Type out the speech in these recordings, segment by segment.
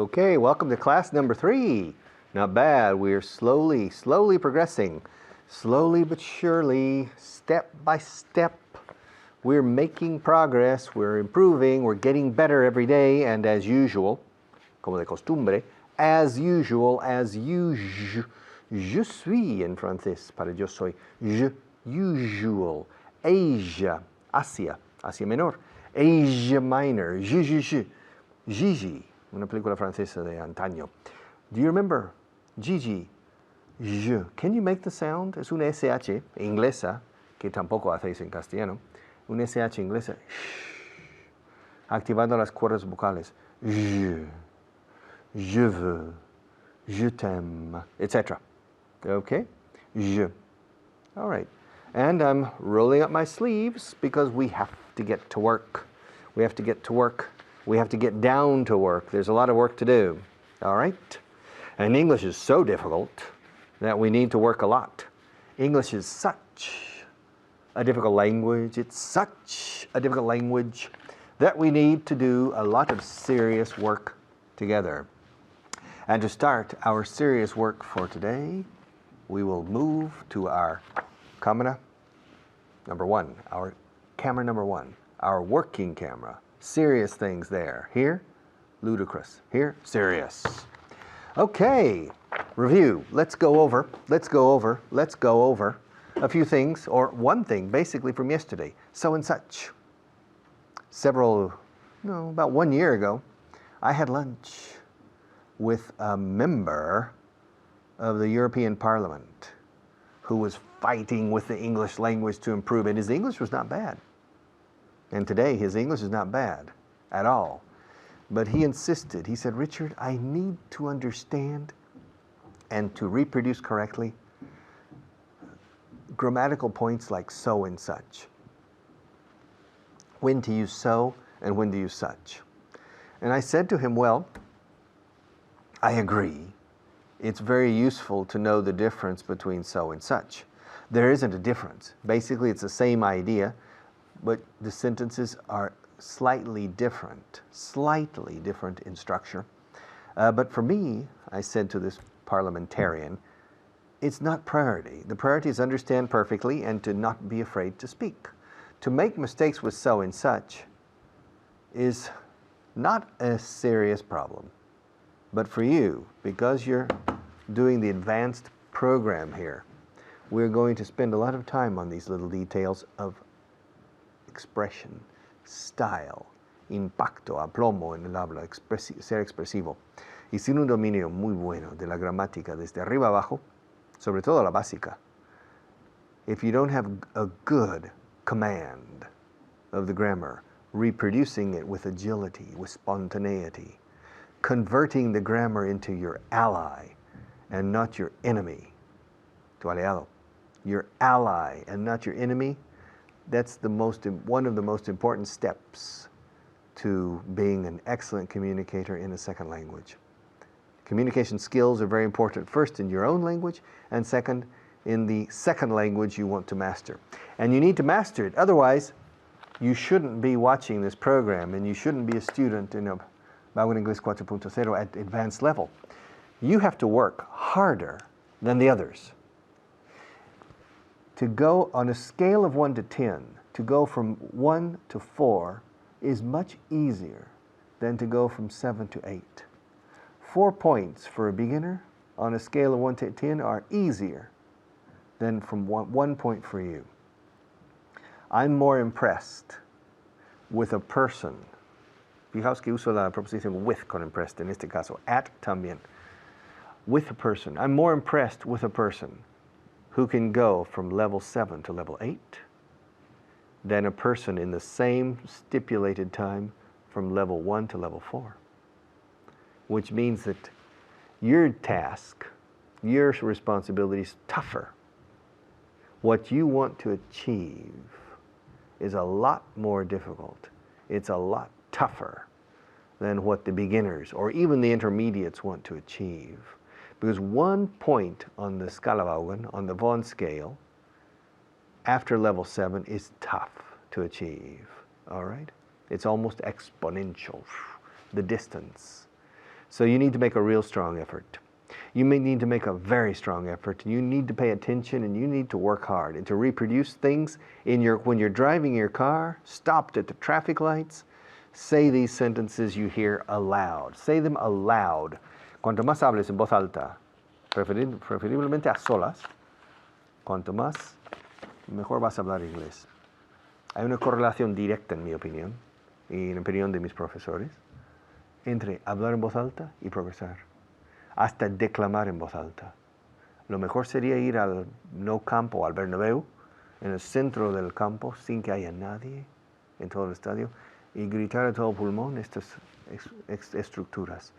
Okay, welcome to class number 3. Not bad. We're slowly progressing. Slowly but surely, step by step, we're making progress, we're improving, we're getting better every day, and as usual, como de costumbre, as usual, je suis en francés, para yo soy, usual, Asia, Asia menor, Asia minor, Gigi, una película francesa de antaño. Do you remember Gigi? Je. Can you make the sound? Es una SH inglesa, que tampoco hacéis en castellano. Una SH inglesa. Activando las cuerdas vocales. Je veux, je t'aime, etc. Okay? Je. All right. And I'm rolling up my sleeves because we have to get to work. We have to get to work. We have to get down to work. There's a lot of work to do. All right? And English is so difficult that we need to work a lot. English is such a difficult language. It's such a difficult language that we need to do a lot of serious work together. And to start our serious work for today, we will move to our camera number 1, our camera number 1, our working camera. Serious things there. Here, ludicrous. Here, serious. Okay, review. Let's go over a few things, or one thing basically from yesterday. So and such. About 1 year ago, I had lunch with a member of the European Parliament who was fighting with the English language to improve it. His English was not bad. And today his English is not bad at all. But he insisted, he said, Richard, I need to understand and to reproduce correctly grammatical points like so and such. When to use so and when to use such. And I said to him, well, I agree. It's very useful to know the difference between so and such. There isn't a difference. Basically, it's the same idea, but the sentences are slightly different in structure. But for me, I said to this parliamentarian, it's not priority. The priority is understand perfectly and to not be afraid to speak. To make mistakes with so and such is not a serious problem. But for you, because you're doing the advanced program here, we're going to spend a lot of time on these little details of expression, style, impacto, aplomo en el habla, ser expresivo. Y sin un dominio muy bueno de la gramática desde arriba abajo, sobre todo la básica, if you don't have a good command of the grammar, reproducing it with agility, with spontaneity, converting the grammar into your ally and not your enemy, tu aliado, your ally and not your enemy, that's one of the most important steps to being an excellent communicator in a second language. Communication skills are very important, first in your own language, and second, in the second language you want to master. And you need to master it, otherwise you shouldn't be watching this program and you shouldn't be a student in Bauer English 4.0 at advanced level. You have to work harder than the others. To go on a scale of 1 to 10, to go from 1 to 4 is much easier than to go from 7 to 8. 4 points for a beginner on a scale of 1 to 10 are easier than from 1 point for you. I'm more impressed with a person. Fijaos que uso la preposición with con impressed en este caso, at también. With a person. I'm more impressed with a person who can go from level 7 to level 8 than a person in the same stipulated time from level 1 to level 4. Which means that your task, your responsibility is tougher. What you want to achieve is a lot more difficult. It's a lot tougher than what the beginners or even the intermediates want to achieve. Because 1 point on the Scala-Vaughan, on the Vaughan scale, after level 7 is tough to achieve, all right? It's almost exponential, the distance. So you need to make a real strong effort. You may need to make a very strong effort. You need to pay attention and you need to work hard and to reproduce things when you're driving your car, stopped at the traffic lights. Say these sentences you hear aloud. Say them aloud. Cuanto más hables en voz alta, preferiblemente a solas, cuanto más, mejor vas a hablar inglés. Hay una correlación directa, en mi opinión, y en la opinión de mis profesores, entre hablar en voz alta y progresar, hasta declamar en voz alta. Lo mejor sería ir al Nou Camp, al Bernabéu, en el centro del campo, sin que haya nadie en todo el estadio, y gritar a todo pulmón estas estructuras.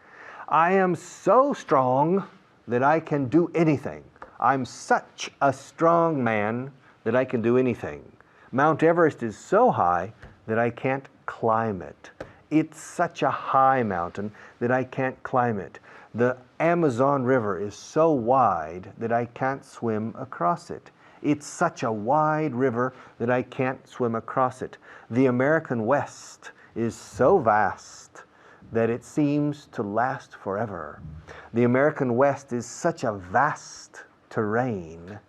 I am so strong that I can do anything. I'm such a strong man that I can do anything. Mount Everest is so high that I can't climb it. It's such a high mountain that I can't climb it. The Amazon River is so wide that I can't swim across it. It's such a wide river that I can't swim across it. The American West is so vast that it seems to last forever. The American West is such a vast terrain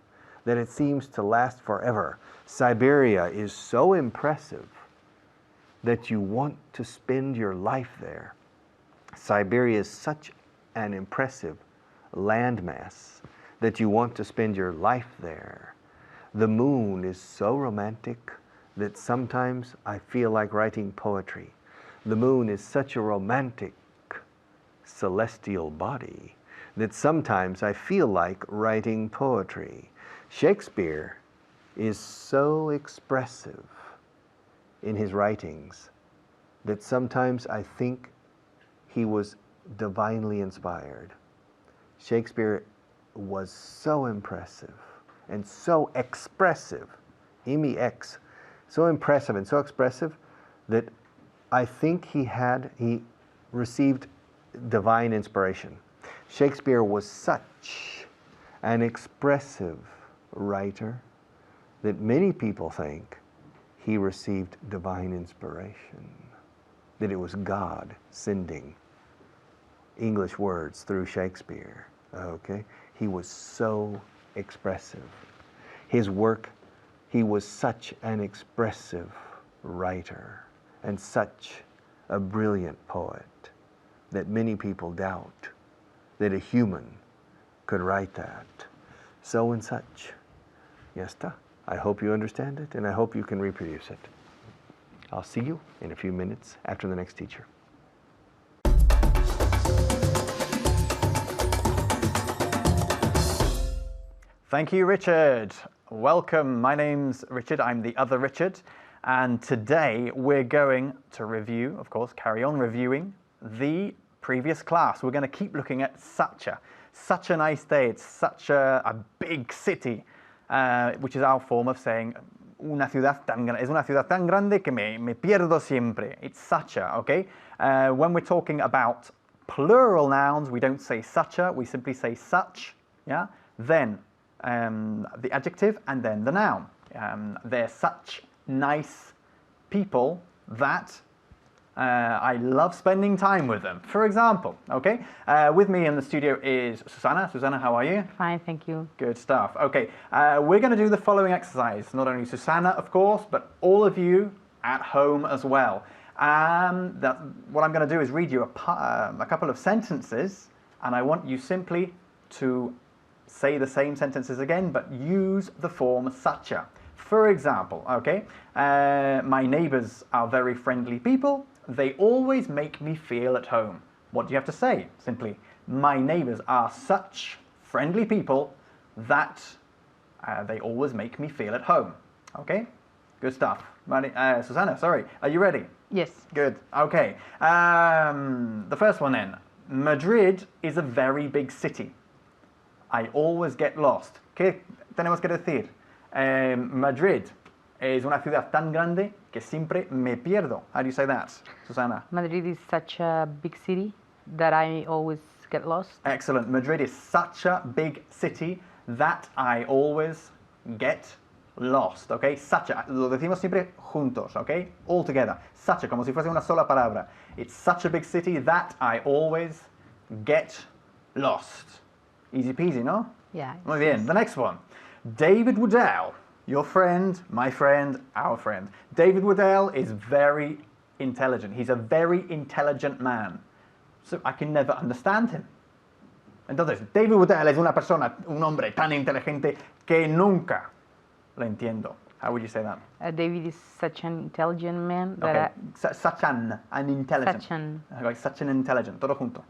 that it seems to last forever. Siberia is so impressive that you want to spend your life there. Siberia is such an impressive landmass that you want to spend your life there. The moon is so romantic that sometimes I feel like writing poetry. The moon is such a romantic celestial body that sometimes I feel like writing poetry. Shakespeare is so expressive in his writings that sometimes I think he was divinely inspired. Shakespeare was so impressive and so expressive, M-E-X, so impressive and so expressive that I think he received divine inspiration. Shakespeare was such an expressive writer that many people think he received divine inspiration, that it was God sending English words through Shakespeare. Okay? He was so expressive. His work, he was such an expressive writer and such a brilliant poet that many people doubt that a human could write that. So and such. Ya está. I hope you understand it and I hope you can reproduce it. I'll see you in a few minutes after the next teacher. Thank you, Richard. Welcome. My name's Richard. I'm the other Richard. And today we're going to review, of course, carry on reviewing the previous class. We're going to keep looking at Sacha. Such a nice day. It's such a big city, which is our form of saying una ciudad tan grande. Es una ciudad tan grande que me pierdo siempre. It's Sacha, okay? When we're talking about plural nouns, we don't say Sacha, we simply say such, yeah? Then the adjective and then the noun. They're such nice people that I love spending time with them. For example, okay, with me in the studio is Susana. Susana, how are you? Fine, thank you. Good stuff. Okay, we're going to do the following exercise. Not only Susana, of course, but all of you at home as well. What I'm going to do is read you a couple of sentences, and I want you simply to say the same sentences again, but use the form Sacha. For example, okay, my neighbors are very friendly people. They always make me feel at home. What do you have to say? Simply, my neighbors are such friendly people that they always make me feel at home. Okay, good stuff. Susana, sorry, are you ready? Yes. Good, okay. The first one then. Madrid is a very big city. I always get lost. ¿Qué tenemos que decir? Madrid es una ciudad tan grande que siempre me pierdo. How do you say that, Susana? Madrid is such a big city that I always get lost. Excellent. Madrid is such a big city that I always get lost. Okay? Such a, lo decimos siempre juntos, okay? All together. Such a, como si fuese una sola palabra. It's such a big city that I always get lost. Easy peasy, no? Yeah. Muy bien. The next one. David Woodell, your friend, my friend, our friend. David Woodell is very intelligent. He's a very intelligent man. So I can never understand him. Entonces, David Woodell es una persona, un hombre tan inteligente que nunca le entiendo. How would you say that? David is such an intelligent man that Okay. Such an intelligent. Such an intelligent. Todo junto.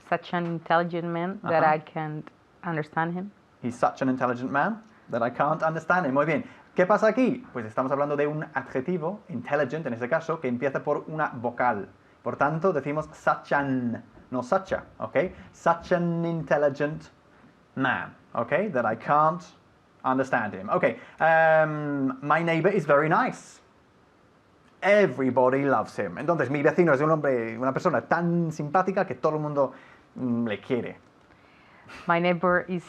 such an intelligent man that I can't understand him. He's such an intelligent man that I can't understand him. Muy bien. ¿Qué pasa aquí? Pues estamos hablando de un adjetivo, intelligent en este caso, que empieza por una vocal. Por tanto, decimos such an, no such a, ¿ok? Such an intelligent man, ¿ok? That I can't understand him. Okay, my neighbor is very nice. Everybody loves him. Entonces, mi vecino es un hombre, una persona tan simpática que todo el mundo le quiere. My neighbor is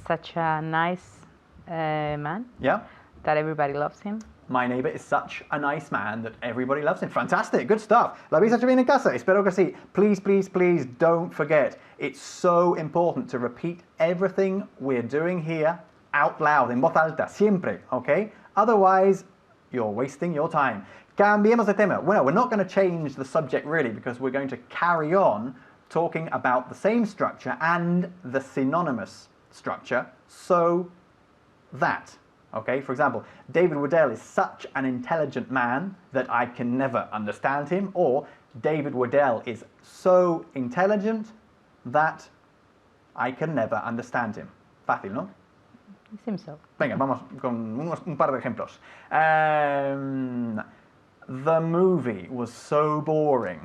such a nice man Yeah? that everybody loves him. My neighbor is such a nice man that everybody loves him. Fantastic, good stuff. ¿Lo habéis hecho bien en casa? Espero que sí. Please, please, please don't forget. It's so important to repeat everything we're doing here out loud, en voz alta, siempre, okay? Otherwise, you're wasting your time. Cambiemos de tema. Well, we're not going to change the subject really because we're going to carry on talking about the same structure and the synonymous structure, so that, okay? For example, David Woodell is such an intelligent man that I can never understand him, or David Woodell is so intelligent that I can never understand him. Fácil, ¿no? It seems so. Venga, vamos con un par de ejemplos. The movie was so boring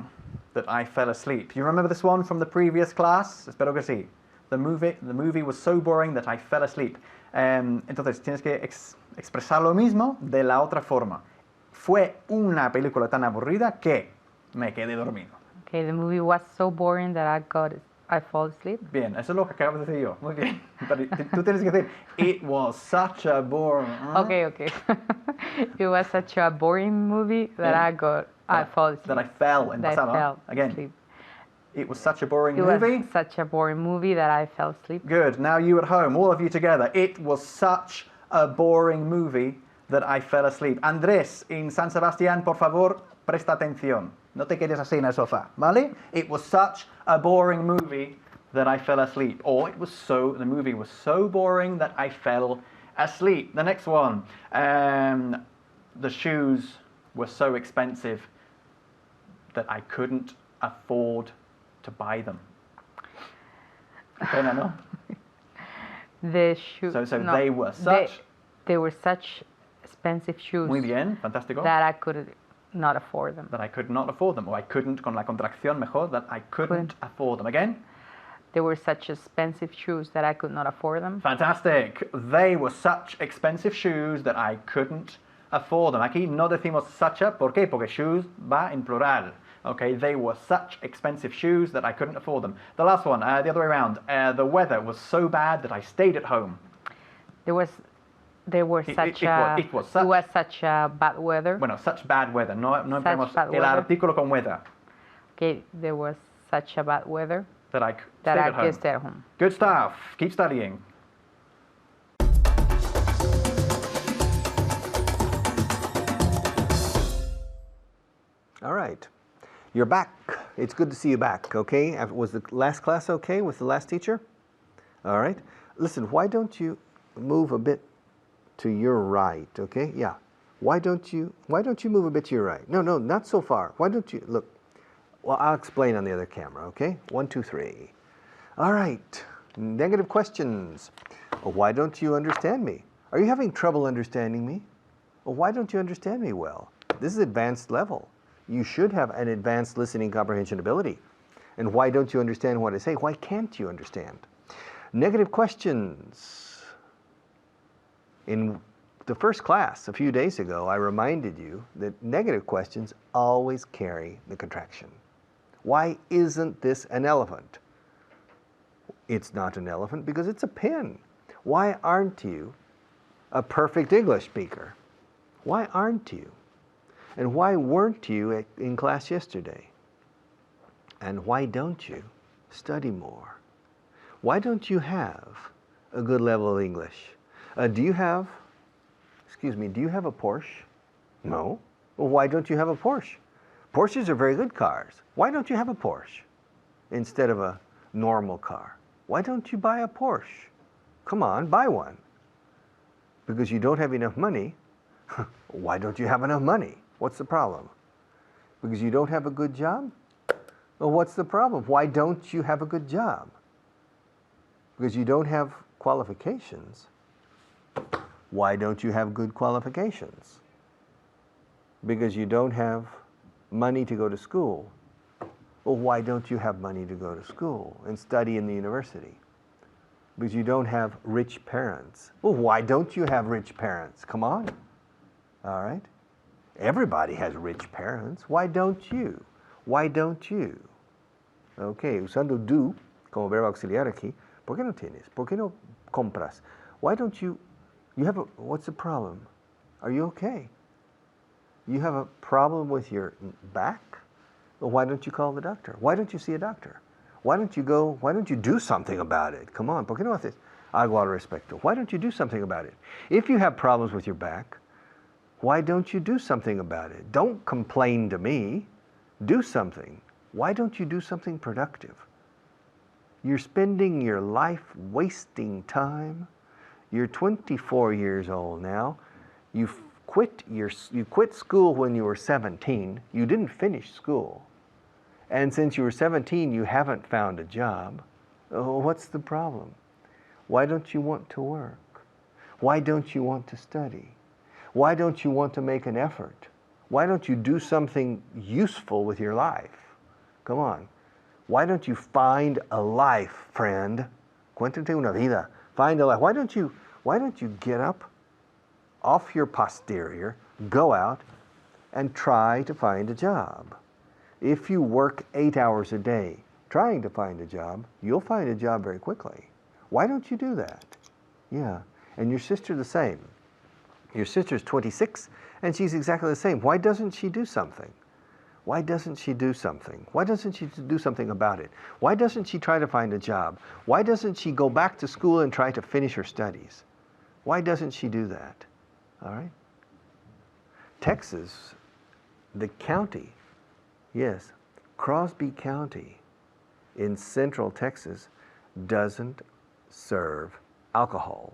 that I fell asleep. You remember this one from the previous class? Espero que sí. The movie was so boring that I fell asleep. Entonces tienes que expresar lo mismo de la otra forma. Fue una película tan aburrida que me quedé dormido. Okay, the movie was so boring that I fall asleep. Bien, eso es lo que acabo de decir yo. Muy bien. Pero tú tienes que decir, it was such a boring... Okay. It was such a boring movie that I fall asleep. That I fell en That I pasado. fell Again. asleep. It was such a boring It movie. was such a boring movie that I fell asleep. Good. Now you at home, all of you together. It was such a boring movie that I fell asleep. Andrés, in San Sebastián, por favor, presta atención. No te quedes así en el sofá, ¿vale? It was such a boring movie that I fell asleep. Or the movie was so boring that I fell asleep. The next one. The shoes were so expensive that I couldn't afford to buy them. Pena, no? The shoes. So they were such... They were such expensive shoes. Muy bien, fantástico. That I could not afford them. That I could not afford them. Or I couldn't, con la contracción mejor, that I couldn't afford them. Again? They were such expensive shoes that I could not afford them. Fantastic. They were such expensive shoes that I couldn't afford them. Aquí no decimos such a, ¿por qué? Porque shoes va en plural. Okay, they were such expensive shoes that I couldn't afford them. The last one, the other way around. The weather was so bad that I stayed at home. It was such a bad weather. Bueno, such bad weather. No empleamos bad el weather. artículo con weather. Okay, there was such a bad weather That I that stayed I at home. could stay at home. Good stuff. Keep studying. All right. You're back. It's good to see you back, okay? Was the last class okay with the last teacher? All right. Listen, why don't you move a bit to your right, okay? Yeah. Why don't you move a bit to your right? No, not so far. Why don't you, look. Well, I'll explain on the other camera, okay? 1, 2, 3. All right. Negative questions. Why don't you understand me? Are you having trouble understanding me? Well, why don't you understand me well? This is advanced level. You should have an advanced listening comprehension ability. And why don't you understand what I say? Why can't you understand? Negative questions. In the first class a few days ago, I reminded you that negative questions always carry the contraction. Why isn't this an elephant? It's not an elephant because it's a pen. Why aren't you a perfect English speaker? Why aren't you? And why weren't you in class yesterday? And why don't you Study more. Why don't you have a good level of English? Do you have a Porsche? No. Well, why don't you have a Porsche? Porsches are very good cars. Why don't you have a Porsche instead of a normal car? Why don't you buy a Porsche? Come on, buy one. Because you don't have enough money. Why don't you have enough money? What's the problem? Because you don't have a good job? Well, what's the problem? Why don't you have a good job? Because you don't have qualifications. Why don't you have good qualifications? Because you don't have money to go to school. Well, why don't you have money to go to school and study in the university? Because you don't have rich parents. Well, why don't you have rich parents? Come on. All right? Everybody has rich parents. Why don't you? Why don't you? Okay, usando do como verbo auxiliar aquí. ¿Por qué no tienes? ¿Por qué no compras? Why don't you? What's the problem? Are you okay? You have a problem with your back? Well, why don't you call the doctor? Why don't you see a doctor? Why don't you do something about it? Come on, ¿por qué no haces algo al respecto? Why don't you do something about it? If you have problems with your back, why don't you do something about it? Don't complain to me. Do something. Why don't you do something productive? You're spending your life wasting time. You're 24 years old now. You quit school when you were 17. You didn't finish school. And since you were 17, you haven't found a job. Oh, what's the problem? Why don't you want to work? Why don't you want to study? Why don't you want to make an effort? Why don't you do something useful with your life? Come on. Why don't you find a life, friend? Cuéntate una vida. Find a life. Why don't you get up off your posterior, go out, and try to find a job? If you work 8 hours a day trying to find a job, you'll find a job very quickly. Why don't you do that? Yeah. And your sister the same. Your sister's 26 and she's exactly the same. Why doesn't she do something? Why doesn't she do something? Why doesn't she do something about it? Why doesn't she try to find a job? Why doesn't she go back to school and try to finish her studies? Why doesn't she do that? All right? Texas, the county, yes, Crosby County in central Texas doesn't serve alcohol.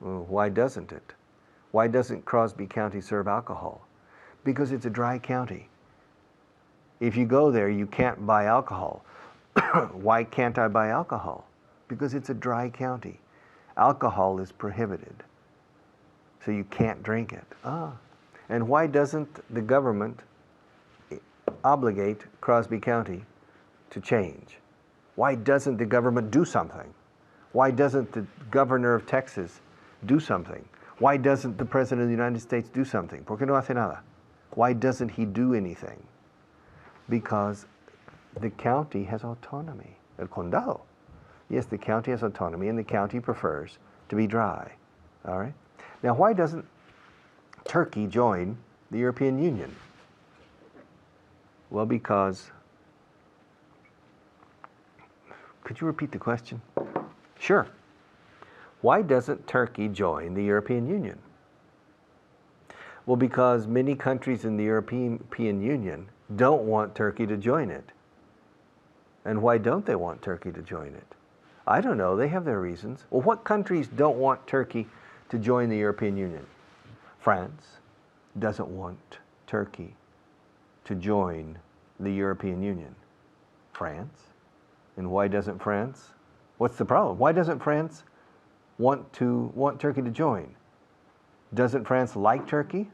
Well, why doesn't it? Why doesn't Crosby County serve alcohol? Because it's a dry county. If you go there, you can't buy alcohol. Why can't I buy alcohol? Because it's a dry county. Alcohol is prohibited. So you can't drink it. And why doesn't the government obligate Crosby County to change? Why doesn't the government do something? Why doesn't the governor of Texas do something? Why doesn't the president of the United States do something? ¿Por qué no hace nada? Why doesn't he do anything? Because the county has autonomy. El condado. Yes, the county has autonomy and the county prefers to be dry. All right? Now, why doesn't Turkey join the European Union? Well, because... Could you repeat the question? Sure. Why doesn't Turkey join the European Union? Well, because many countries in the European Union don't want Turkey to join it. And why don't they want Turkey to join it? I don't know. They have their reasons. Well, what countries don't want Turkey to join the European Union? France doesn't want Turkey to join the European Union. France? And why doesn't France? What's the problem? Why doesn't France want Turkey to join? Doesn't France like Turkey?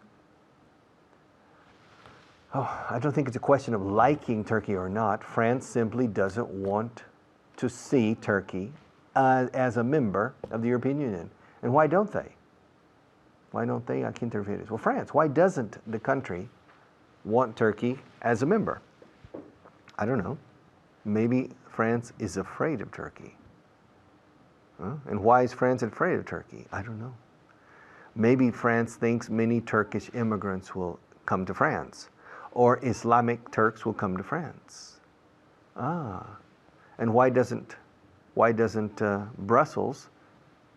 Oh, I don't think it's a question of liking Turkey or not. France simply doesn't want to see Turkey as a member of the European Union. And why don't they? Why don't they? ¿A quién te refieres? Well, France. Why doesn't the country want Turkey as a member? I don't know. Maybe France is afraid of Turkey. And why is France afraid of Turkey? I don't know. Maybe France thinks many Turkish immigrants will come to France, or Islamic Turks will come to France. Ah, and why doesn't Brussels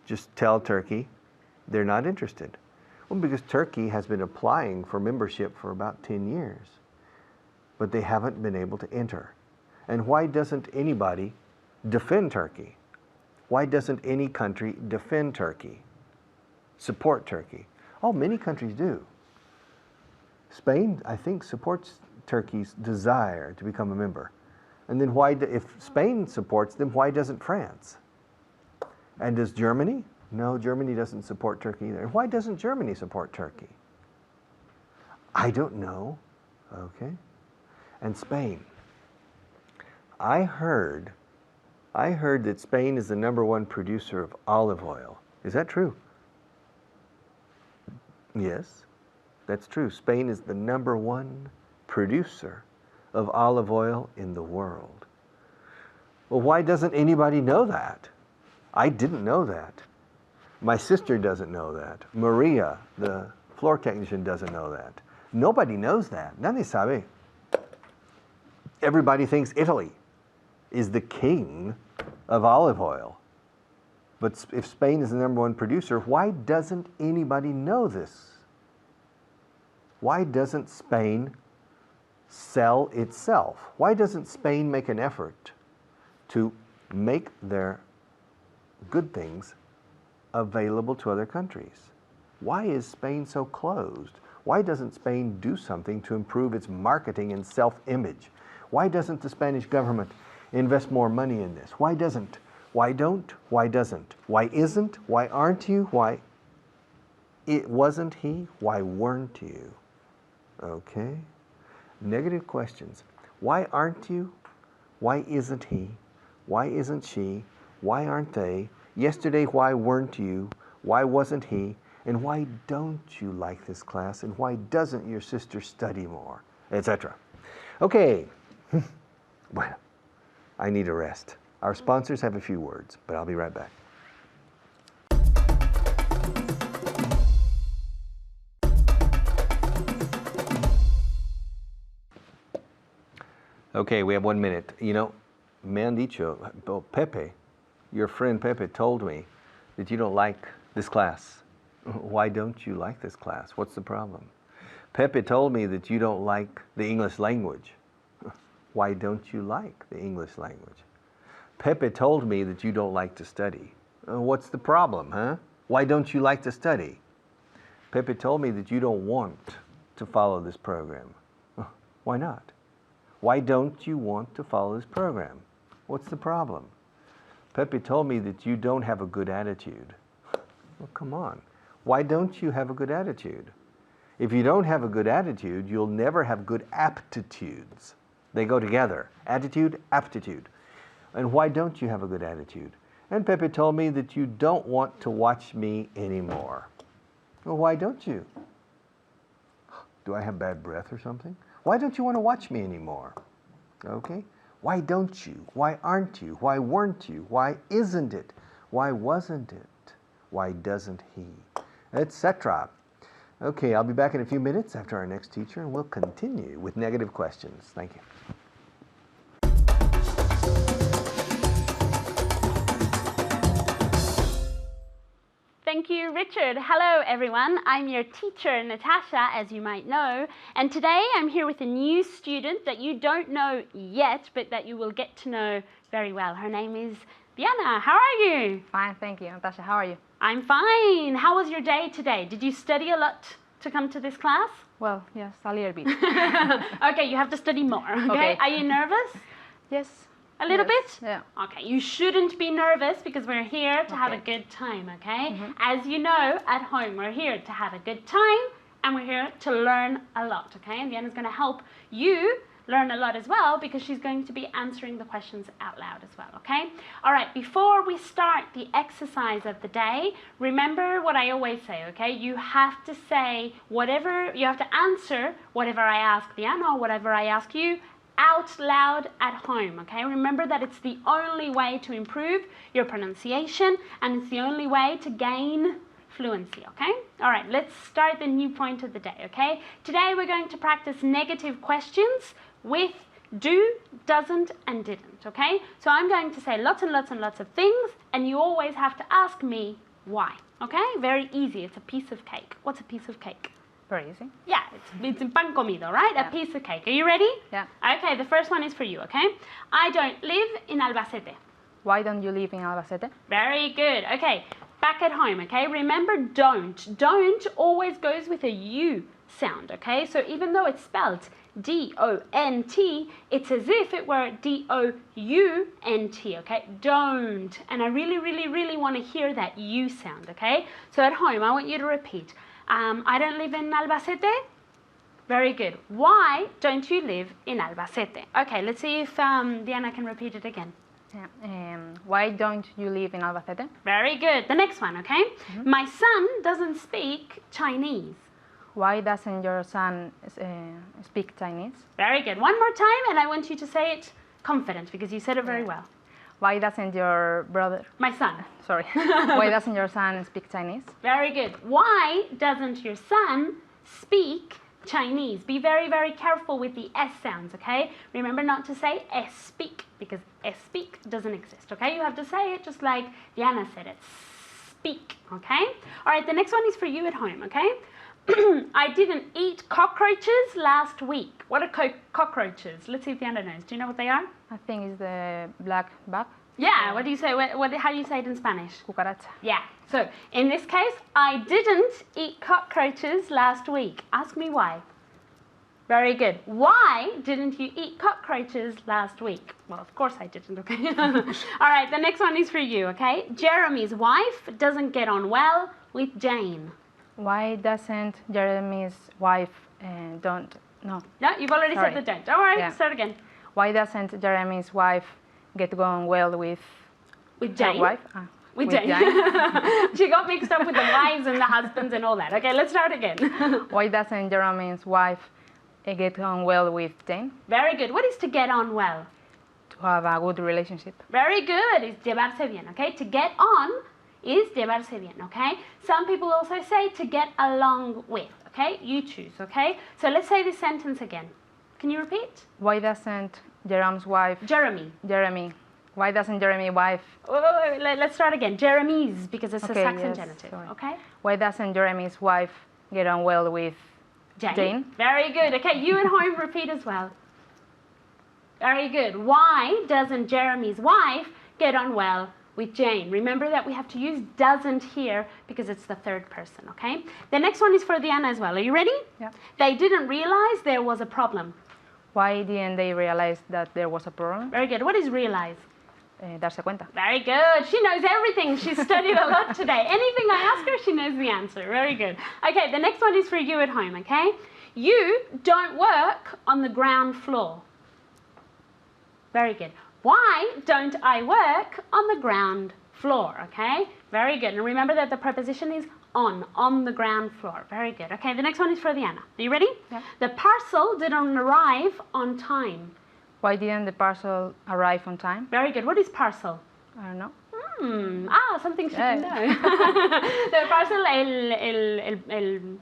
just tell Turkey they're not interested? Well, because Turkey has been applying for membership for about 10 years, but they haven't been able to enter. And why doesn't anybody defend Turkey? Why doesn't any country defend Turkey, support Turkey? Oh, many countries do. Spain, I think, supports Turkey's desire to become a member. And then if Spain supports them, why doesn't France? And does Germany? No, Germany doesn't support Turkey either. And why doesn't Germany support Turkey? I don't know. Okay. And Spain. I heard that Spain is the #1 producer of olive oil. Is that true? Yes, that's true. Spain is the #1 producer of olive oil in the world. Well, why doesn't anybody know that? I didn't know that. My sister doesn't know that. Maria, the floor technician, doesn't know that. Nobody knows that. Nadie sabe. Everybody thinks Italy is the king of olive oil. But if Spain is the #1 producer, why doesn't anybody know this? Why doesn't Spain sell itself? Why doesn't Spain make an effort to make their good things available to other countries? Why is Spain so closed? Why doesn't Spain do something to improve its marketing and self-image? Why doesn't the Spanish government invest more money in this? Why doesn't? Why don't? Why doesn't? Why isn't? Why aren't you? Why it wasn't he? Why weren't you? Okay. Negative questions. Why aren't you? Why isn't he? Why isn't she? Why aren't they? Yesterday, why weren't you? Why wasn't he? And why don't you like this class? And why doesn't your sister study more? Etc. Okay. Bueno, I need a rest. Our sponsors have a few words, but I'll be right back. Okay, we have 1 minute. You know, me han dicho, Pepe, your friend Pepe told me that you don't like this class. Why don't you like this class? What's the problem? Pepe told me that you don't like the English language. Why don't you like the English language? Pepe told me that you don't like to study. What's the problem, huh? Why don't you like to study? Pepe told me that you don't want to follow this program. Why not? Why don't you want to follow this program? What's the problem? Pepe told me that you don't have a good attitude. Well, come on. Why don't you have a good attitude? If you don't have a good attitude, you'll never have good aptitudes. They go together. Attitude, aptitude. And why don't you have a good attitude? And Pepe told me that you don't want to watch me anymore. Well, why don't you? Do I have bad breath or something? Why don't you want to watch me anymore? Okay? Why don't you? Why aren't you? Why weren't you? Why isn't it? Why wasn't it? Why doesn't he? Etc. Okay, I'll be back in a few minutes after our next teacher, and we'll continue with negative questions. Thank you. Thank you, Richard. Hello, everyone. I'm your teacher, Natasha, as you might know. And today I'm here with a new student that you don't know yet, but that you will get to know very well. Her name is Diana. How are you? Fine, thank you. Natasha, how are you? I'm fine. How was your day today? Did you study a lot to come to this class? Well, yes, a little bit. Okay, you have to study more, okay? Are you nervous? Yes. A little bit? Yeah. Okay, you shouldn't be nervous because we're here to have a good time, okay? As you know, at home, we're here to have a good time and we're here to learn a lot, okay? And Diana's going to help you learn a lot as well because she's going to be answering the questions out loud as well, okay? All right, before we start the exercise of the day, remember what I always say, okay? You have to say whatever, you have to answer whatever I ask Diana or whatever I ask you out loud at home, okay? Remember that it's the only way to improve your pronunciation and it's the only way to gain fluency, okay? All right, let's start the new point of the day, okay? Today we're going to practice negative questions with Do, doesn't, and didn't, okay? So I'm going to say lots and lots and lots of things, and you always have to ask me why, okay? Very easy. It's a piece of cake. What's a piece of cake? Very easy. Yeah, it's pan comido, right? Yeah. A piece of cake. Are you ready? Yeah. Okay, the first one is for you, okay? I don't live in Albacete. Why don't you live in Albacete? Very good. Okay, back at home, okay? Remember don't. Don't always goes with a U sound, okay? So even though it's spelled D-O-N-T, it's as if it were D-O-U-N-T, okay? Don't. And I really, really, really want to hear that U sound, okay? So at home, I want you to repeat. I don't live in Albacete. Very good. Why don't you live in Albacete? Okay, let's see if Diana can repeat it again. Yeah. Why don't you live in Albacete? Very good. The next one, okay? My son doesn't speak Chinese. Why doesn't your son speak Chinese? Very good. One more time, and I want you to say it confident because you said it very well. Why doesn't your brother, My son. sorry, why doesn't your son speak Chinese? Very good. Why doesn't your son speak Chinese? Be very, very careful with the S sounds, okay? Remember not to say speak because speak doesn't exist, okay? You have to say it just like Diana said it. Speak, okay? All right, the next one is for you at home, okay? I didn't eat cockroaches last week. What are cockroaches? Let's see if Diana knows. Do you know what they are? I think it's the black bug, Yeah, what do you say? How do you say it in Spanish? cucaracha. Yeah, so in this case, I didn't eat cockroaches last week. Ask me why. Very good. Why didn't you eat cockroaches last week? Well, of course I didn't, okay? All right, the next one is for you, okay? Jeremy's wife doesn't get on well with Jane. Why doesn't Jeremy's wife No, you've already Sorry. said the don't. Don't worry, Yeah. start again. Why doesn't Jeremy's wife get on well with With her Jane? wife? With Jane. She got mixed up with the wives and the husbands and all that. Okay, let's start again. Why doesn't Jeremy's wife get on well with Jane? Very good. What is to get on well? To have a good relationship. Very good. It's llevarse bien, okay? To get on is llevarse bien, okay? Some people also say to get along with, okay? You choose, okay? So let's say this sentence again. Can you repeat? Why doesn't Jeremy's wife, why doesn't Jeremy's wife, Let's start again. Jeremy's, because it's Okay, a Saxon yes, genitive, sorry. okay? why doesn't Jeremy's wife get on well with Jane? Very good. Okay, you at home repeat as well. Very good. Why doesn't Jeremy's wife get on well with Jane? Remember that we have to use doesn't here because it's the third person, okay? The next one is for Diana as well. Are you ready? Yeah. They didn't realize there was a problem. Why didn't they realize that there was a problem? Very good. What is realize? Darse cuenta. Very good. She knows everything. She's studied a lot today. Anything I ask her, she knows the answer. Very good. Okay, the next one is for you at home, okay? You don't work on the ground floor. Very good. Why don't I work on the ground floor, okay? Very good. And remember that the preposition is on the ground floor. Very good. Okay, the next one is for Diana. Are you ready? Yeah. The parcel didn't arrive on time. Why didn't the parcel arrive on time? Very good. What is parcel? I don't know. Something she can know. The parcel,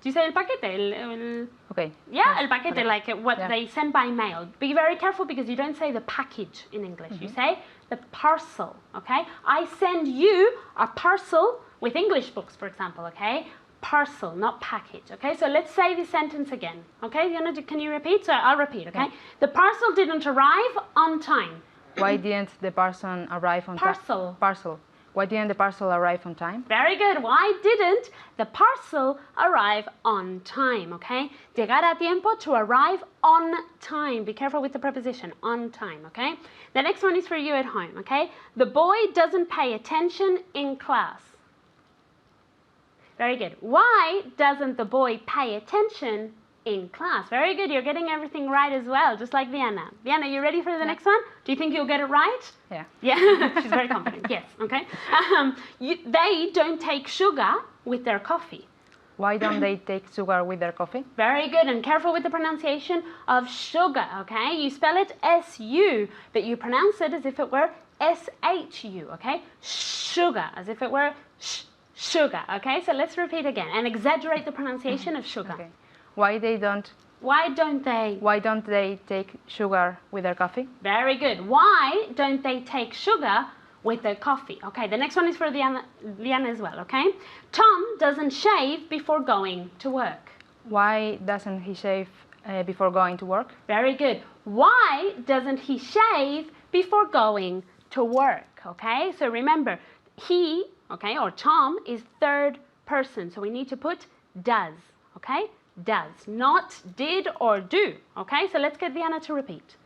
do you say el paquete? Okay. Yeah, el paquete, Okay. like what Yeah. they send by mail. Be very careful because you don't say the package in English. You say the parcel, okay? I send you a parcel with English books, for example, okay? Parcel, not package, okay? So let's say the sentence again, okay? Diana, can you repeat? So I'll repeat, okay? Yeah. The parcel didn't arrive on time. Why didn't the parcel arrive on time? Parcel. Parcel. Why didn't the parcel arrive on time? Very good. Why didn't the parcel arrive on time? Okay? Llegar a tiempo, to arrive on time. Be careful with the preposition, on time, okay? The next one is for you at home, okay? The boy doesn't pay attention in class. Very good. Why doesn't the boy pay attention in class? Very good. You're getting everything right as well, just like Diana. Diana, you ready for the next one? Do you think you'll get it right? Yeah. Yeah, she's very confident. Yes, okay. They don't take sugar with their coffee. Why don't they take sugar with their coffee? Very good, and careful with the pronunciation of sugar, okay? You spell it S-U, but you pronounce it as if it were S-H-U, okay? Sugar, as if it were sugar, okay? So let's repeat again and exaggerate the pronunciation of sugar. Okay. Why they don't Why don't they? Why don't they take sugar with their coffee? Very good. Why don't they take sugar with their coffee? Okay, the next one is for Diana as well, okay? Tom doesn't shave before going to work. Why doesn't he shave before going to work? Very good. Why doesn't he shave before going to work? Okay, so remember, he, okay, or Tom is third person, so we need to put does, okay? Does, not did or do, okay? So let's get Diana to repeat.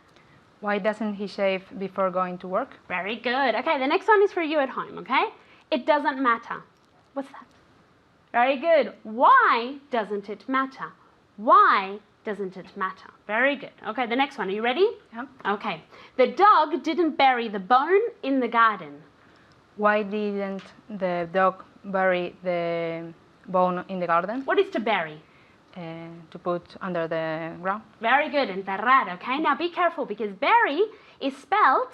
Why doesn't he shave before going to work? Very good. Okay, the next one is for you at home, okay? It doesn't matter. What's that? Very good. Why doesn't it matter? Why doesn't it matter? Very good. Okay, the next one. Are you ready? Yeah. Okay. The dog didn't bury the bone in the garden. Why didn't the dog bury the bone in the garden? What is to bury? To put under the ground? Very good. Enterrar, okay? Now be careful because bury is spelled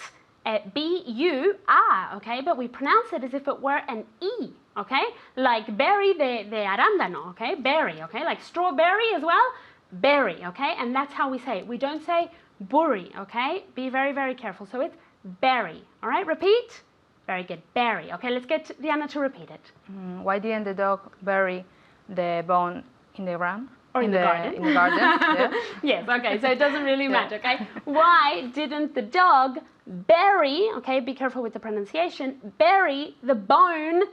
B-U-R, okay? But we pronounce it as if it were an E, okay? Like berry the arándano, okay? Berry, okay? Like strawberry as well, berry, okay? And that's how we say it. We don't say bury, okay? Be very, very careful. So it's berry, all right? Repeat. Very good. Berry. Okay, let's get Diana to repeat it. Why didn't the dog bury the bone in the ground? Or in the garden. In the garden, yeah. Yes, okay, so it doesn't really matter, okay? Why didn't the dog bury, okay, be careful with the pronunciation, bury the bone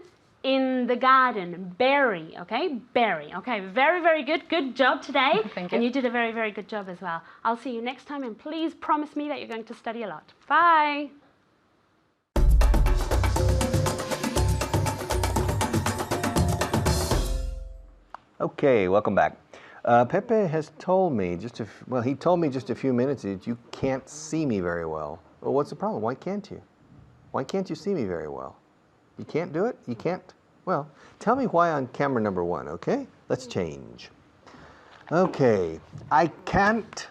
in the garden? Bury, okay? Bury, okay? Very, very good. Good job today. Thank you. And you did a very, very good job as well. I'll see you next time, and please promise me that you're going to study a lot. Bye. Okay, welcome back. Pepe has told me he told me just a few minutes that you can't see me very well. Well, what's the problem? Why can't you? Why can't you see me very well? You can't do it? You can't? Well, tell me why on camera number 1, okay? Let's change. Okay, I can't.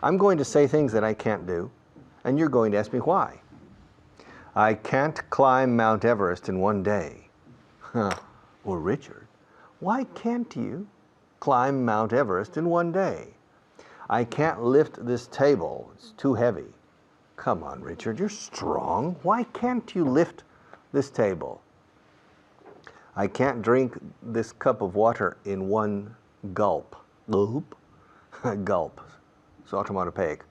I'm going to say things that I can't do, and you're going to ask me why. I can't climb Mount Everest in one day. Well, Richard, why can't you climb Mount Everest in one day? I can't lift this table. It's too heavy. Come on, Richard, you're strong. Why can't you lift this table? I can't drink this cup of water in one gulp. Gulp? Gulp. It's onomatopoeic.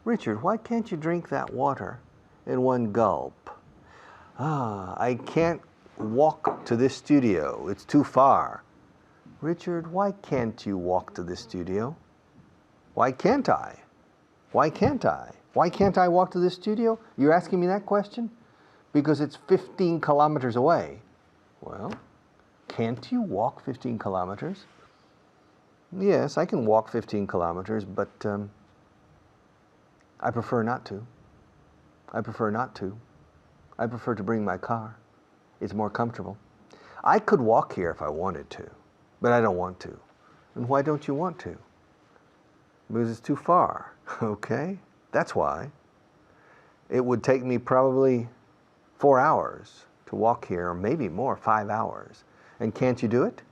Richard, why can't you drink that water in one gulp? I can't walk to this studio. It's too far. Richard, why can't you walk to this studio? Why can't I? Why can't I? Why can't I walk to this studio? You're asking me that question? Because it's 15 kilometers away. Well, can't you walk 15 kilometers? Yes, I can walk 15 kilometers, but I prefer not to. I prefer not to. I prefer to bring my car. It's more comfortable. I could walk here if I wanted to, but I don't want to. And why don't you want to? Because it's too far, okay? That's why. It would take me probably 4 hours to walk here, or maybe more, 5 hours. And can't you do it?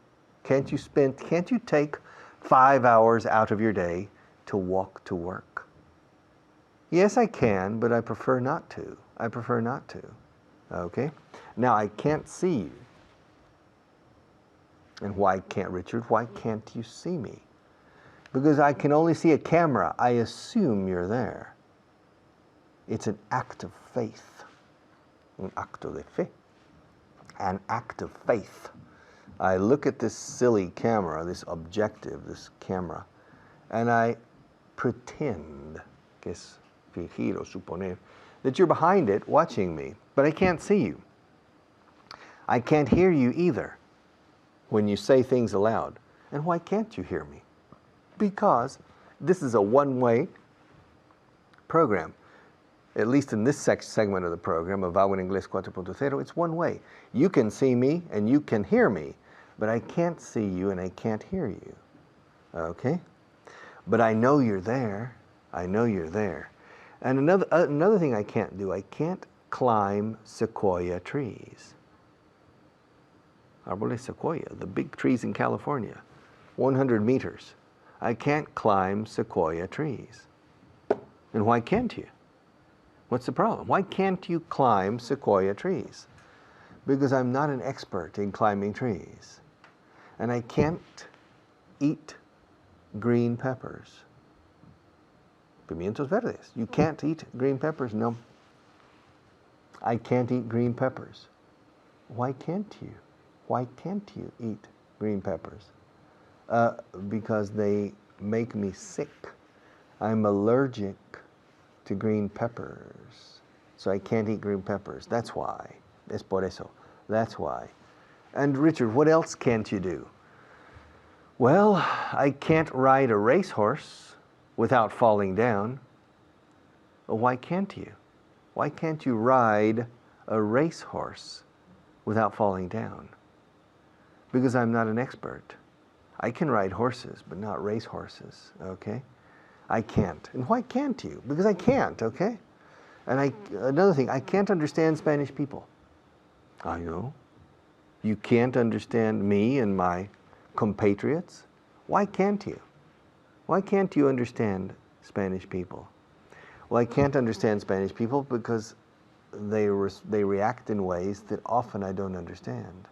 Can't you take 5 hours out of your day to walk to work? Yes, I can, but I prefer not to. I prefer not to. Okay? Now, I can't see you. And why can't, Richard? Why can't you see me? Because I can only see a camera. I assume you're there. It's an act of faith. Un acto de fe. An act of faith. I look at this silly camera, this objective, this camera, and I pretend, que es fingir o suponer, that you're behind it watching me, but I can't see you. I can't hear you either when you say things aloud. And why can't you hear me? Because this is a one-way program. At least in this segment of the program of Agua en Inglés 4.0, it's one way. You can see me and you can hear me, but I can't see you and I can't hear you. Okay? But I know you're there. I know you're there. And another thing I can't do, I can't climb sequoia trees. Árboles sequoia, the big trees in California, 100 meters. I can't climb sequoia trees. And why can't you? What's the problem? Why can't you climb sequoia trees? Because I'm not an expert in climbing trees. And I can't eat green peppers. Pimientos verdes. You can't eat green peppers? No. I can't eat green peppers. Why can't you? Why can't you eat green peppers? Because they make me sick. I'm allergic to green peppers. So I can't eat green peppers. That's why. Es por eso. That's why. And Richard, what else can't you do? Well, I can't ride a racehorse without falling down. Well, why can't you? Why can't you ride a racehorse without falling down? Because I'm not an expert. I can ride horses, but not race horses, okay? I can't. And why can't you? Because I can't, okay? And another thing, I can't understand Spanish people. I know. You can't understand me and my compatriots? Why can't you? Why can't you understand Spanish people? Well, I can't understand Spanish people because they react in ways that often I don't understand.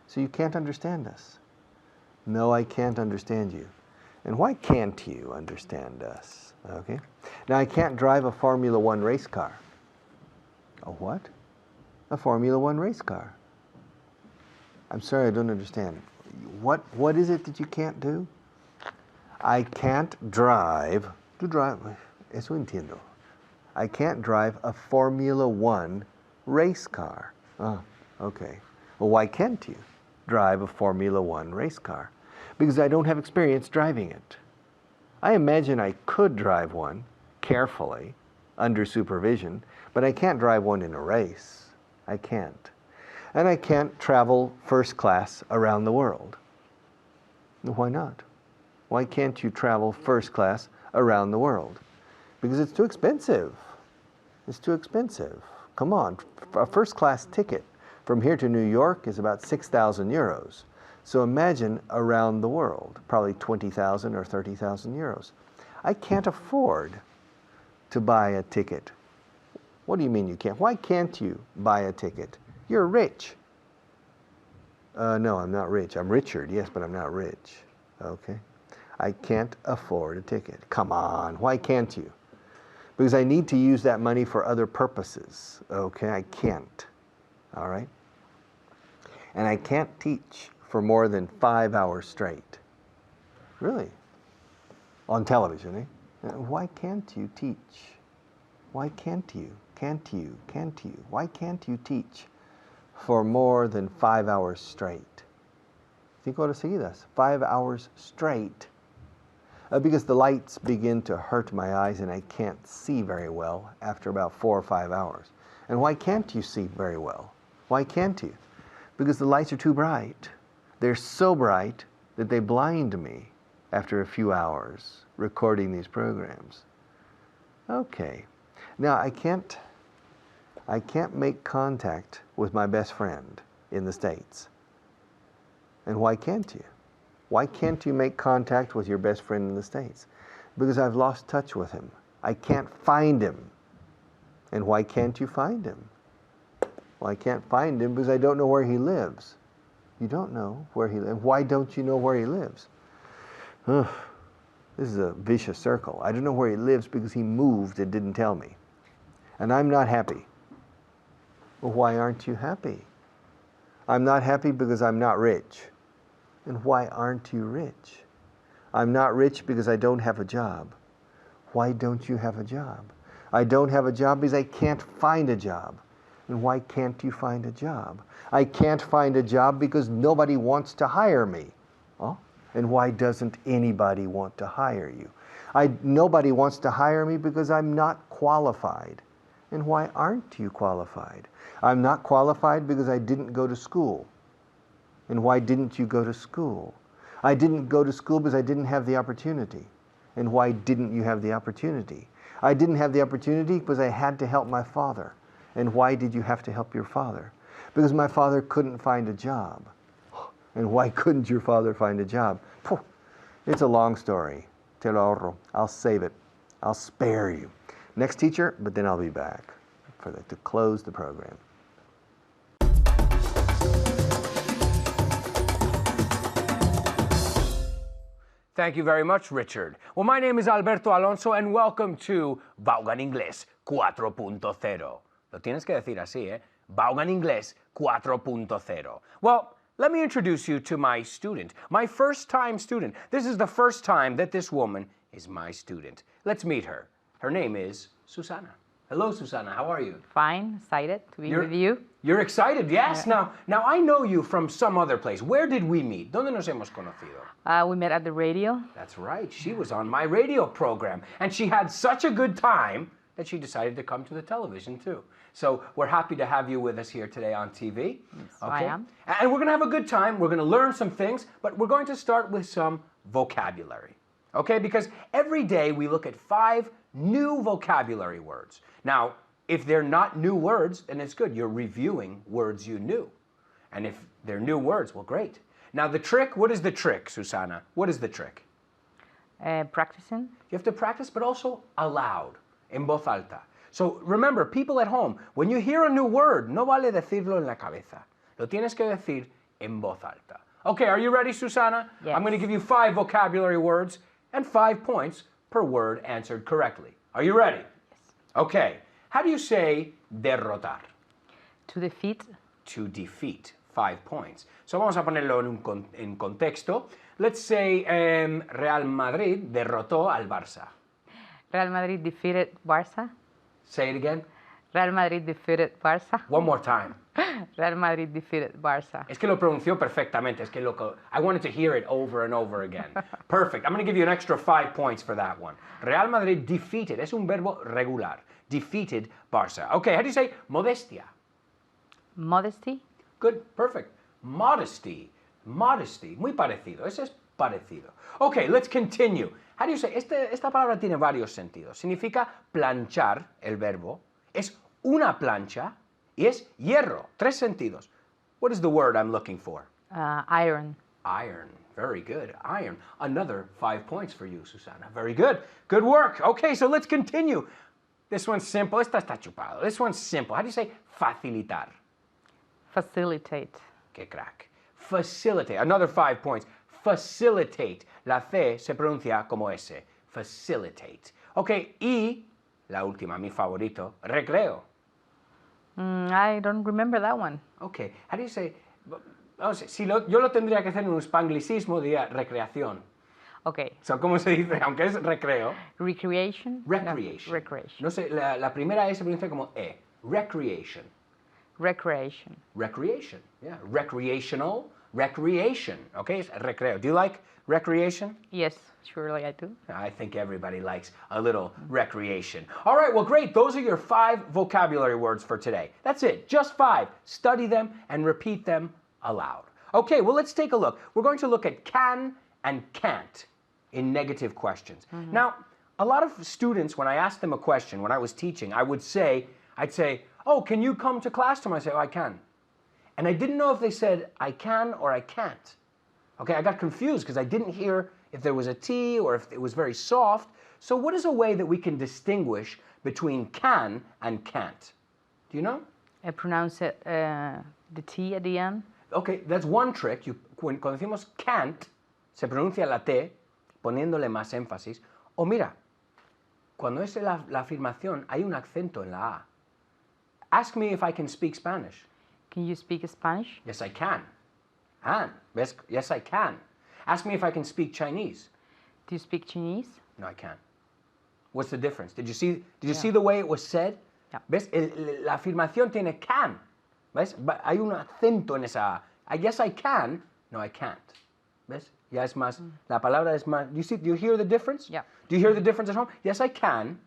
So you can't understand us. No, I can't understand you. And why can't you understand us? Okay. Now, I can't drive a Formula One race car. A what? A Formula One race car. I'm sorry, I don't understand. What is it that you can't do? I can't drive. Eso entiendo. I can't drive a Formula One race car. Oh, okay. Well, why can't you drive a Formula One race car? Because I don't have experience driving it. I imagine I could drive one carefully, under supervision, but I can't drive one in a race. I can't. And I can't travel first class around the world. Why not? Why can't you travel first class around the world? Because it's too expensive. It's too expensive. Come on, a first class ticket from here to New York is about 6,000 euros. So imagine around the world, probably 20,000 or 30,000 euros. I can't afford to buy a ticket. What do you mean you can't? Why can't you buy a ticket? You're rich. No, I'm not rich. I'm Richard, yes, but I'm not rich. Okay. I can't afford a ticket. Come on, why can't you? Because I need to use that money for other purposes. Okay, I can't. All right? And I can't teach for more than 5 hours straight. Really? On television, eh? Why can't you teach? Why can't you? Can't you? Can't you? Why can't you teach for more than 5 hours straight? Cinco horas seguidas. 5 hours straight. Because the lights begin to hurt my eyes and I can't see very well after about 4 or 5 hours. And why can't you see very well? Why can't you? Because the lights are too bright. They're so bright that they blind me after a few hours recording these programs. Okay. Now I can't make contact with my best friend in the States. And why can't you? Why can't you make contact with your best friend in the States? Because I've lost touch with him. I can't find him. And why can't you find him? Well, I can't find him because I don't know where he lives. You don't know where he lives. Why don't you know where he lives? Ugh, this is a vicious circle. I don't know where he lives because he moved and didn't tell me. And I'm not happy. Well, why aren't you happy? I'm not happy because I'm not rich. And why aren't you rich? I'm not rich because I don't have a job. Why don't you have a job? I don't have a job because I can't find a job. And why can't you find a job? I can't find a job because nobody wants to hire me. Oh? And why doesn't anybody want to hire you? Nobody wants to hire me because I'm not qualified. And why aren't you qualified? I'm not qualified because I didn't go to school. And why didn't you go to school? I didn't go to school because I didn't have the opportunity. And why didn't you have the opportunity? I didn't have the opportunity because I had to help my father. And why did you have to help your father? Because my father couldn't find a job. And why couldn't your father find a job? It's a long story. Te lo ahorro. I'll save it. I'll spare you. Next teacher, but then I'll be back to close the program. Thank you very much, Richard. Well, my name is Alberto Alonso, and welcome to Vaughan Inglés 4.0. Lo tienes que decir así, ¿eh? Vaughan Inglés 4.0. Well, let me introduce you to my student, my first-time student. This is the first time that this woman is my student. Let's meet her. Her name is Susana. Hello, Susana. How are you? Fine, excited to be with you. You're excited, yes? Now I know you from some other place. Where did we meet? ¿Dónde nos hemos conocido? We met at the radio. That's right. She was on my radio program, and she had such a good time that she decided to come to the television too. So we're happy to have you with us here today on TV. Yes, I am. And we're going to have a good time. We're going to learn some things, but we're going to start with some vocabulary. Okay? Because every day we look at 5 new vocabulary words. Now, if they're not new words, then it's good. You're reviewing words you knew. And if they're new words, well, great. Now, the trick, what is the trick, Susana? What is the trick? Practicing. You have to practice, but also aloud, en voz alta. So remember, people at home, when you hear a new word, no vale decirlo en la cabeza. Lo tienes que decir en voz alta. Okay, are you ready, Susana? Yes. I'm going to give you 5 vocabulary words and 5 points per word answered correctly. Are you ready? Yes. Okay. How do you say derrotar? To defeat. To defeat. 5 points. So vamos a ponerlo en contexto. Let's say Real Madrid derrotó al Barça. Real Madrid defeated Barça. Say it again. Real Madrid defeated Barça. One more time. Real Madrid defeated Barça. Es que lo pronunció perfectamente. Es que I wanted to hear it over and over again. Perfect. I'm going to give you an extra 5 points for that one. Real Madrid defeated. Es un verbo regular. Defeated Barça. Okay, how do you say modestia? Modesty. Good, perfect. Modesty. Modesty. Muy parecido. Ese es parecido. Okay, let's continue. How do you say? Esta palabra tiene varios sentidos. Significa planchar, el verbo. Es una plancha y es hierro. 3 sentidos. What is the word I'm looking for? Iron. Iron. Very good. Iron. Another 5 points for you, Susana. Very good. Good work. Okay, so let's continue. This one's simple. Esta está chupado. This one's simple. How do you say facilitar? Facilitate. Qué crack. Facilitate. Another 5 points. Facilitate. La C se pronuncia como S. Facilitate. Okay, y la última, mi favorito, recreo. I don't remember that one. Okay, how do you say? Vamos, si yo lo tendría que hacer en un spanglicismo, diría recreación. Okay. So, ¿cómo se dice? Aunque es recreo. Recreation. Recreation. No, recreation. No sé, la primera E se pronuncia como E. Recreation. Recreation. Recreation. Yeah. Recreational. Recreation. Okay, it's recreo. Do you like recreation? Yes, surely I do. I think everybody likes a little recreation. All right, well, great. Those are your 5 vocabulary words for today. That's it, just 5. Study them and repeat them aloud. Okay, well, let's take a look. We're going to look at can and can't in negative questions. Now, a lot of students, when I asked them a question, when I was teaching, I'd say, oh, can you come to class tomorrow? I say, oh, I can. And I didn't know if they said, I can or I can't. Okay, I got confused because I didn't hear if there was a T or if it was very soft. So what is a way that we can distinguish between can and can't? Do you know? I pronounce it the T at the end. Okay, that's one trick. Cuando decimos can't, se pronuncia la T poniéndole más énfasis. O mira, cuando es la afirmación, hay un acento en la A. Ask me if I can speak Spanish. Can you speak Spanish? Yes, I can. ¿Ves? Yes, I can. Ask me if I can speak Chinese. Do you speak Chinese? No, I can't. What's the difference? Did you see the way it was said? Yeah. ¿Ves? La afirmación tiene can. ¿Ves? Hay un acento en esa A. Yes, I can. No, I can't. ¿Ves? Ya es más, la palabra es más. Do you hear the difference? Yeah. Do you hear the difference at home? Yes, I can.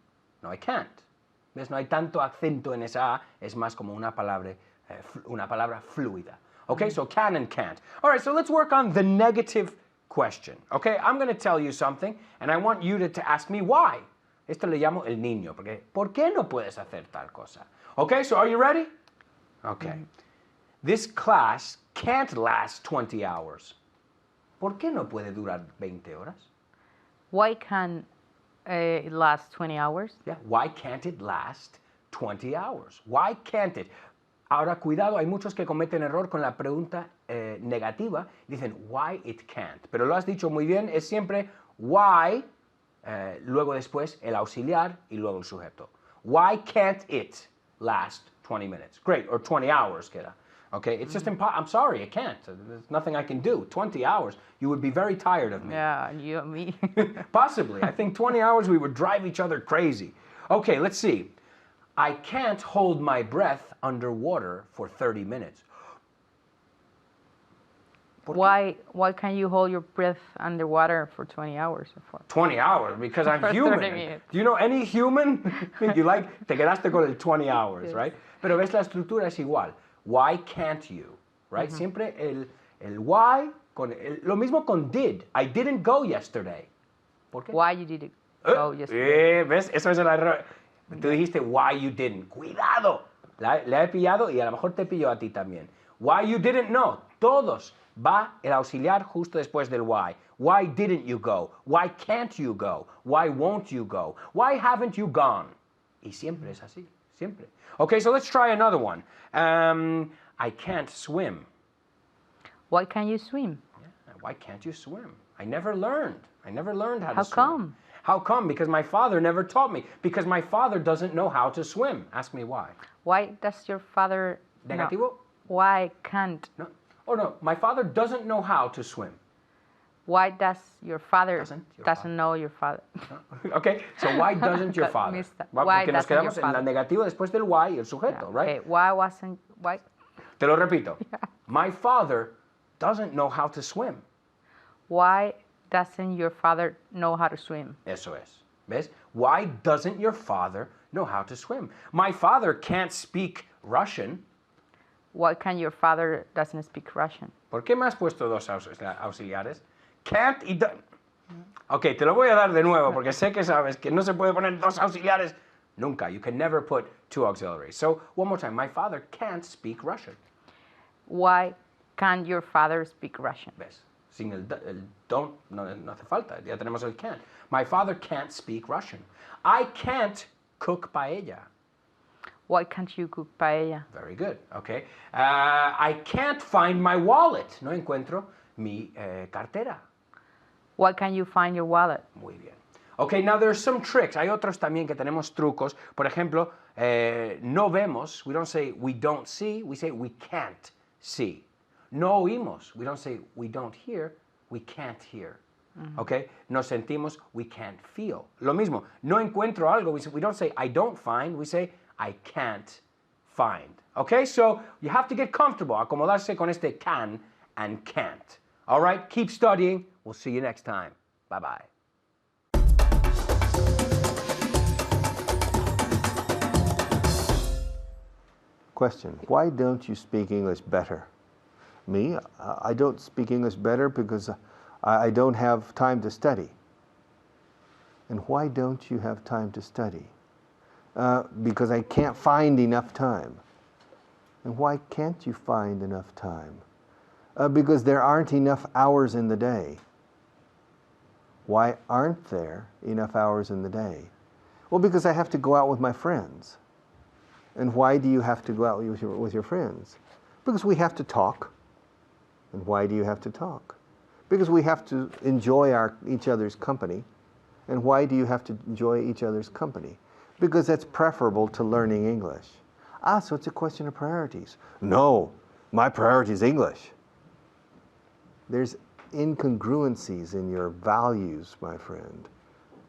No, I can't. ¿Ves? No hay tanto acento en esa A. Es más como una palabra fluida. Okay, so can and can't. All right, so let's work on the negative question. Okay, I'm going to tell you something, and I want you to ask me why. Esto le llamo el niño, porque ¿por qué no puedes hacer tal cosa? Okay, so are you ready? Okay. This class can't last 20 hours. ¿Por qué no puede durar 20 horas? Why can't it last 20 hours? Yeah. Why can't it last 20 hours? Why can't it? Ahora, cuidado, hay muchos que cometen error con la pregunta negativa. Dicen, why it can't. Pero lo has dicho muy bien, es siempre why, luego después el auxiliar y luego el sujeto. Why can't it last 20 minutes? Great, or 20 hours, queda. Okay, it's just impossible. I'm sorry, it can't. There's nothing I can do. 20 hours, you would be very tired of me. Yeah, you and me. Possibly. I think 20 hours we would drive each other crazy. Okay, let's see. I can't hold my breath underwater for 30 minutes. Why can't you hold your breath underwater for 20 hours? Or for? 20 hours, because I'm For 30 human. minutes. Do you know any human? You like, te quedaste con el 20 hours, Yes. right? Pero ves, la estructura es igual. Why can't you? Right? Siempre el why, lo mismo con did. I didn't go yesterday. ¿Por qué? Why you didn't go yesterday? ¿Ves? Eso es el error. Tú dijiste why you didn't. Cuidado. La he pillado y a lo mejor te pillo a ti también. Why you didn't know. Todos. Va el auxiliar justo después del why. Why didn't you go? Why can't you go? Why won't you go? Why haven't you gone? Y siempre es así. Siempre. Okay, so let's try another one. I can't swim. Why can't you swim? Why can't you swim? I never learned. I never learned how How to swim. come? How come? Because my father never taught me. Because my father doesn't know how to swim. Ask me why. Why does your father... no. Negativo? Why can't? No. Oh no, my father doesn't know how to swim. Why does your father Doesn't your doesn't know your father? Okay, so why doesn't your father? Missed that. Well, Why porque nos doesn't your quedamos en la father? negativa después del why y el sujeto, right? Okay, why? Te lo repito. My father doesn't know how to swim. Why doesn't your father know how to swim? Eso es. ¿Ves? Why doesn't your father know how to swim? My father can't speak Russian. Why can your father doesn't speak Russian? ¿Por qué me has puesto dos auxiliares? Can't y Ok, te lo voy a dar de nuevo porque sé que sabes que no se puede poner dos auxiliares nunca. You can never put two auxiliaries. So, one more time. My father can't speak Russian. Why can't your father speak Russian? ¿Ves? Sin el don't, no hace falta. Ya tenemos el can't. My father can't speak Russian. I can't cook paella. Why can't you cook paella? Very good. Okay. I can't find my wallet. No encuentro mi cartera. Why can't you find your wallet? Muy bien. Okay, now there's some tricks. Hay otros también que tenemos trucos. Por ejemplo, no vemos. We don't say we don't see. We say we can't see. No oímos. We don't say we don't hear. We can't hear. Okay? Nos sentimos. We can't feel. Lo mismo. No encuentro algo. We don't say I don't find. We say I can't find. Okay? So you have to get comfortable. Acomodarse con este can and can't. All right? Keep studying. We'll see you next time. Bye-bye. Question: why don't you speak English better? Me? I don't speak English better because I don't have time to study. And why don't you have time to study? Because I can't find enough time. And why can't you find enough time? Because there aren't enough hours in the day. Why aren't there enough hours in the day? Well, because I have to go out with my friends. And why do you have to go out with your friends? Because we have to talk. And why do you have to talk? Because we have to enjoy each other's company. And why do you have to enjoy each other's company? Because that's preferable to learning English. So it's a question of priorities. No, my priority is English. There's incongruencies in your values, my friend.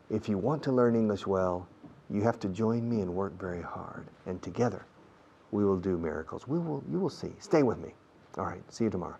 If you want to learn English well, you have to join me and work very hard. And together, we will do miracles. You will see. Stay with me. All right, see you tomorrow.